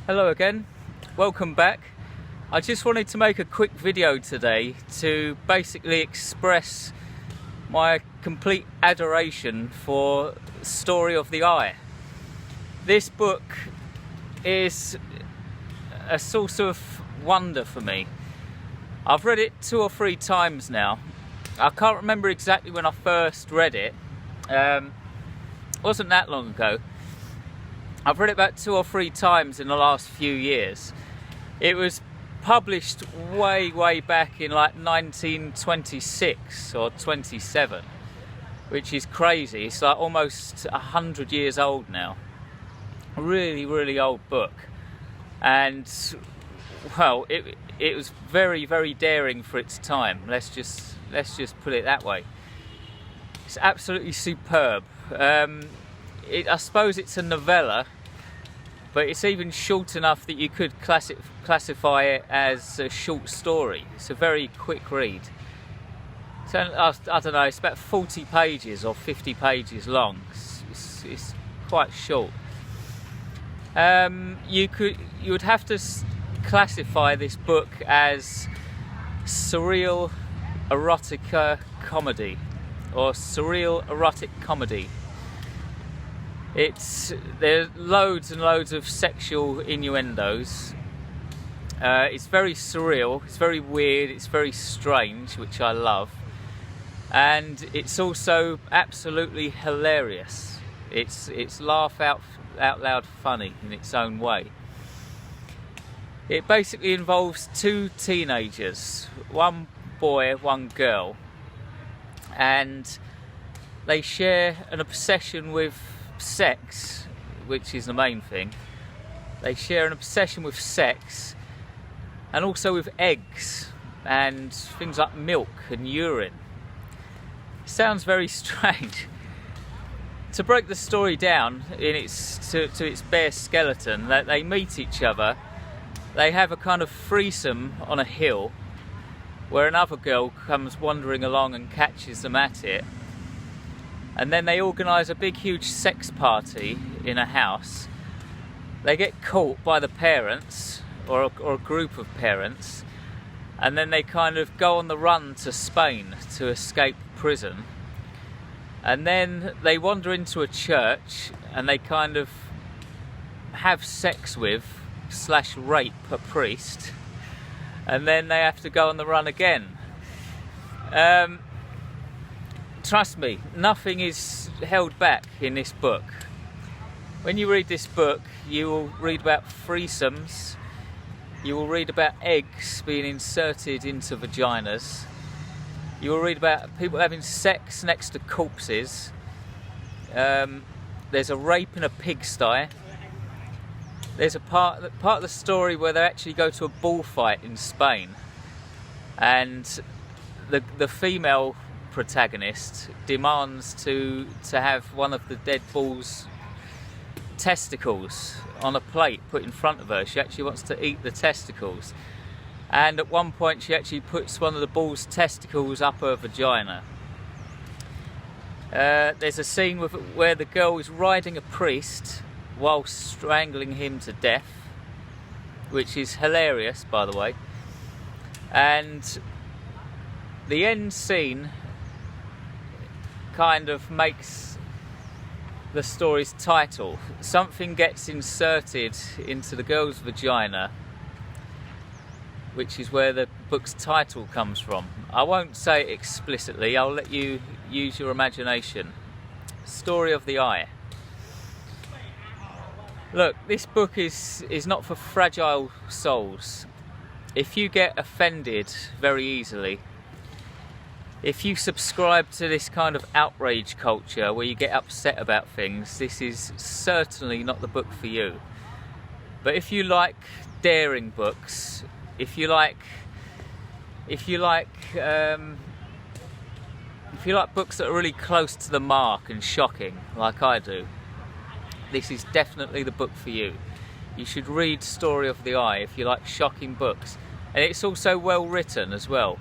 Hello again, welcome back. I just wanted to make a quick video today to basically express my complete adoration for Story of the Eye. This book is a source of wonder for me. I've read it 2 or 3 times now. I can't remember exactly when I first read it. It wasn't that long ago. I've read it about 2 or 3 times in the last few years. It was published way back in like 1926 or 27, which is crazy. It's like almost 100 years old now. A really old book. And well, it was very daring for its time. Let's just put it that way. It's absolutely superb. I suppose it's a novella, but it's even short enough that you could classify it as a short story. It's a very quick read. So, I don't know, it's about 40 pages or 50 pages long. It's quite short. You would have to classify this book as surreal erotica comedy, or surreal erotic comedy. There's loads and loads of sexual innuendos. It's very surreal, it's very weird, it's very strange, which I love. And it's also absolutely hilarious. It's laugh out loud funny in its own way. It basically involves 2 teenagers, one boy, one girl, and they share an obsession with sex, which is the main thing. They share an obsession with sex and also with eggs and things like milk and urine. It sounds very strange. To break the story down to its bare skeleton, that they meet each other, they have a kind of threesome on a hill where another girl comes wandering along and catches them at it. And then they organise a big huge sex party in a house. They get caught by the parents, or a group of parents, and then they kind of go on the run to Spain to escape prison. And then they wander into a church and they kind of have sex with / rape a priest, and then they have to go on the run again. Trust me, nothing is held back in this book. When you read this book, you will read about threesomes, you will read about eggs being inserted into vaginas, you will read about people having sex next to corpses, there's a rape in a pigsty, there's a part of the story where they actually go to a bullfight in Spain, and the female protagonist demands to have one of the dead bull's testicles on a plate put in front of her. She actually wants to eat the testicles, and at one point she actually puts one of the bull's testicles up her vagina. There's a scene where the girl is riding a priest while strangling him to death, which is hilarious, by the way. And the end scene kind of makes the story's title. Something gets inserted into the girl's vagina, which is where the book's title comes from. I won't say it explicitly, I'll let you use your imagination. Story of the Eye. Look, this book is not for fragile souls. If you get offended very easily, if you subscribe to this kind of outrage culture where you get upset about things, this is certainly not the book for you. But if you like daring books, if you like books that are really close to the mark and shocking, like I do, this is definitely the book for you. You should read Story of the Eye if you like shocking books. And it's also well written as well.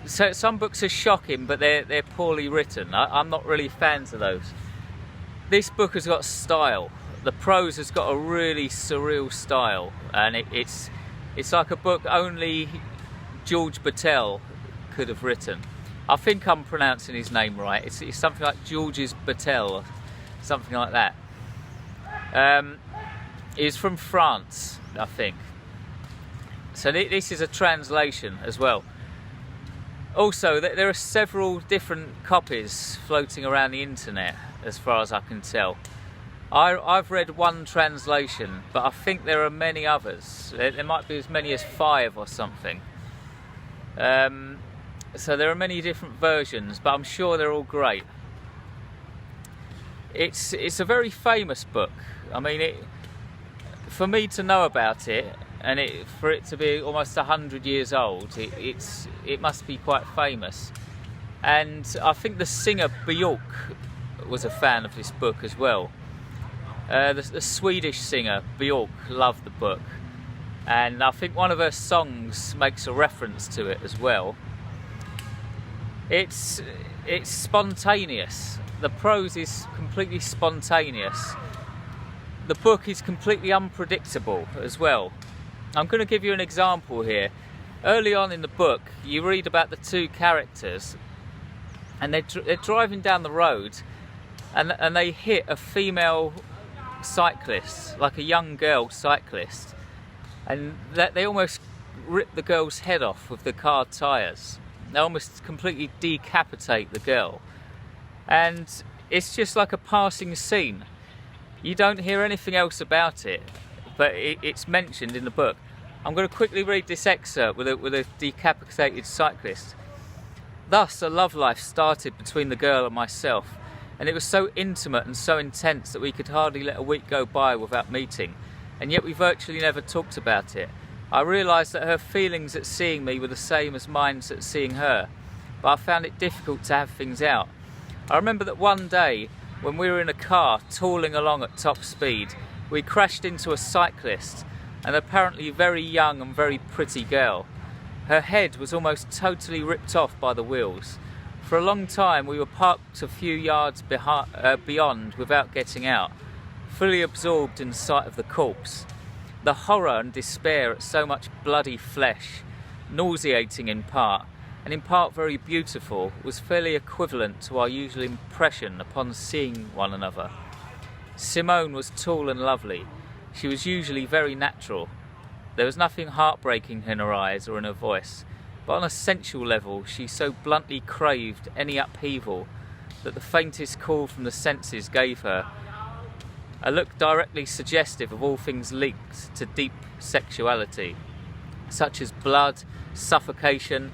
So some books are shocking, but they're poorly written. I'm not really fans of those. This book has got style. the prose has got a really surreal style, and it's like a book only George Battelle could have written. I think I'm pronouncing his name right. It's something like Georges Battelle, something like that. He's from France, I think. So this is a translation as well. Also, there are several different copies floating around the internet, as far as I can tell. I've read one translation, but I think there are many others. There might be as many as 5 or something. So there are many different versions, but I'm sure they're all great. It's a very famous book. I mean, for me to know about it, and for it to be almost 100 years old, it must be quite famous. And I think the singer Björk was a fan of this book as well. The Swedish singer Björk loved the book, and I think one of her songs makes a reference to it as well. It's spontaneous. The prose is completely spontaneous. The book is completely unpredictable as well. I'm going to give you an example here. Early on in the book, you read about the 2 characters, and they're driving down the road, and they hit a female cyclist, like a young girl cyclist, and they almost rip the girl's head off with the car tyres. They almost completely decapitate the girl, and it's just like a passing scene. You don't hear anything else about it, but it's mentioned in the book. I'm going to quickly read this excerpt with a decapitated cyclist. Thus, a love life started between the girl and myself, and it was so intimate and so intense that we could hardly let a week go by without meeting, and yet we virtually never talked about it. I realised that her feelings at seeing me were the same as mine at seeing her, but I found it difficult to have things out. I remember that one day, when we were in a car tooling along at top speed, we crashed into a cyclist, an apparently very young and very pretty girl. Her head was almost totally ripped off by the wheels. For a long time we were parked a few yards beyond without getting out, fully absorbed in sight of the corpse. The horror and despair at so much bloody flesh, nauseating in part, and in part very beautiful, was fairly equivalent to our usual impression upon seeing one another. Simone was tall and lovely. She was usually very natural. There was nothing heartbreaking in her eyes or in her voice, but on a sensual level she so bluntly craved any upheaval that the faintest call from the senses gave her a look directly suggestive of all things linked to deep sexuality, such as blood, suffocation,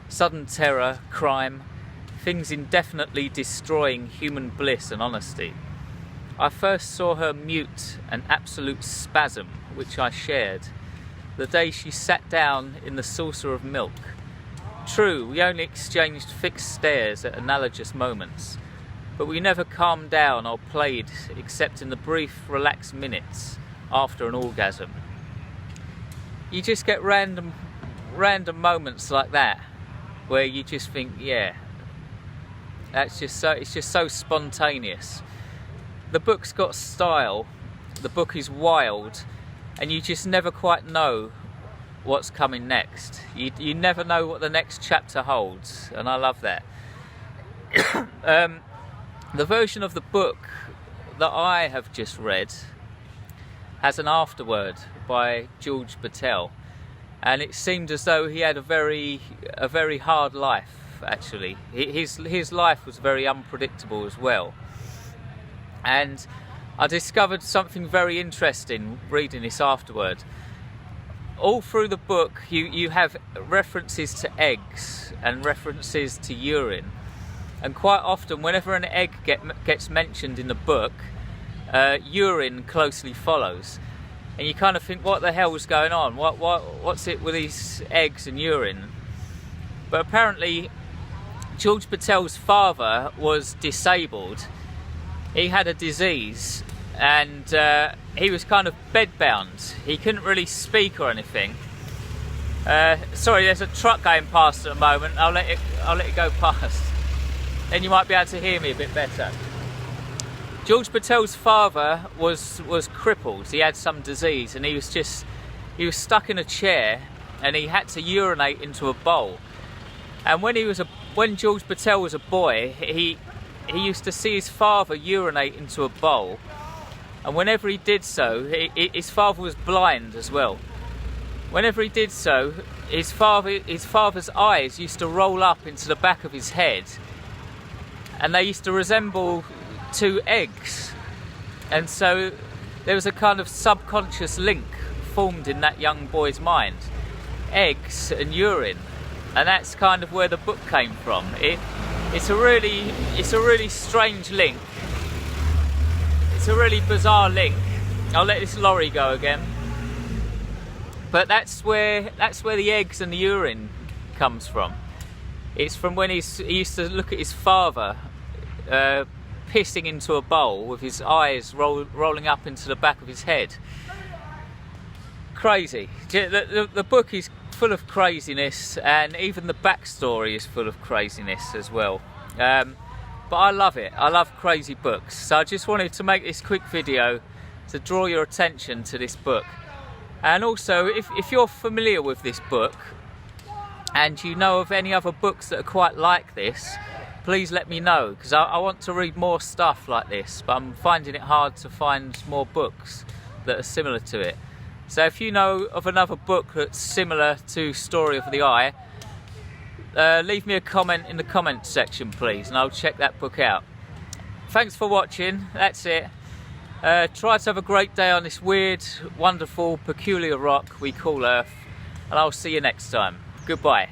sudden terror, crime, things indefinitely destroying human bliss and honesty. I first saw her mute and absolute spasm, which I shared, the day she sat down in the saucer of milk. True, we only exchanged fixed stares at analogous moments, but we never calmed down or played except in the brief, relaxed minutes after an orgasm. You just get random moments like that, where you just think, yeah, it's just so spontaneous. The book's got style, the book is wild, and you just never quite know what's coming next. You never know what the next chapter holds, and I love that. The version of the book that I have just read has an afterword by George Battelle, and it seemed as though he had a very hard life. Actually, his life was very unpredictable as well. And I discovered something very interesting reading this afterward. All through the book you have references to eggs and references to urine, and quite often whenever an egg gets mentioned in the book, urine closely follows, and you kind of think, what the hell is going on? What's it with these eggs and urine? But apparently George Battelle's father was disabled. He had a disease, and he was kind of bedbound. He couldn't really speak or anything. Sorry, there's a truck going past at the moment. I'll let it go past. Then you might be able to hear me a bit better. George Patel's father was crippled. He had some disease, and he was stuck in a chair, and he had to urinate into a bowl. And when George Patel was a boy, he used to see his father urinate into a bowl, and whenever he did so, his father was blind as well. Whenever he did so, his father's eyes used to roll up into the back of his head, and they used to resemble two eggs. And so there was a kind of subconscious link formed in that young boy's mind, eggs and urine, and that's kind of where the book came from. It's a really strange link. It's a really bizarre link. I'll let this lorry go again. But that's where the eggs and the urine comes from. It's from when he used to look at his father pissing into a bowl with his eyes rolling up into the back of his head. Crazy. The book is full of craziness, and even the backstory is full of craziness as well. But I love it. I love crazy books. So I just wanted to make this quick video to draw your attention to this book. And also, if you're familiar with this book and you know of any other books that are quite like this, please let me know, because I want to read more stuff like this, but I'm finding it hard to find more books that are similar to it. So if you know of another book that's similar to Story of the Eye, leave me a comment in the comments section, please, and I'll check that book out. Thanks for watching. That's it. Try to have a great day on this weird, wonderful, peculiar rock we call Earth, and I'll see you next time. Goodbye.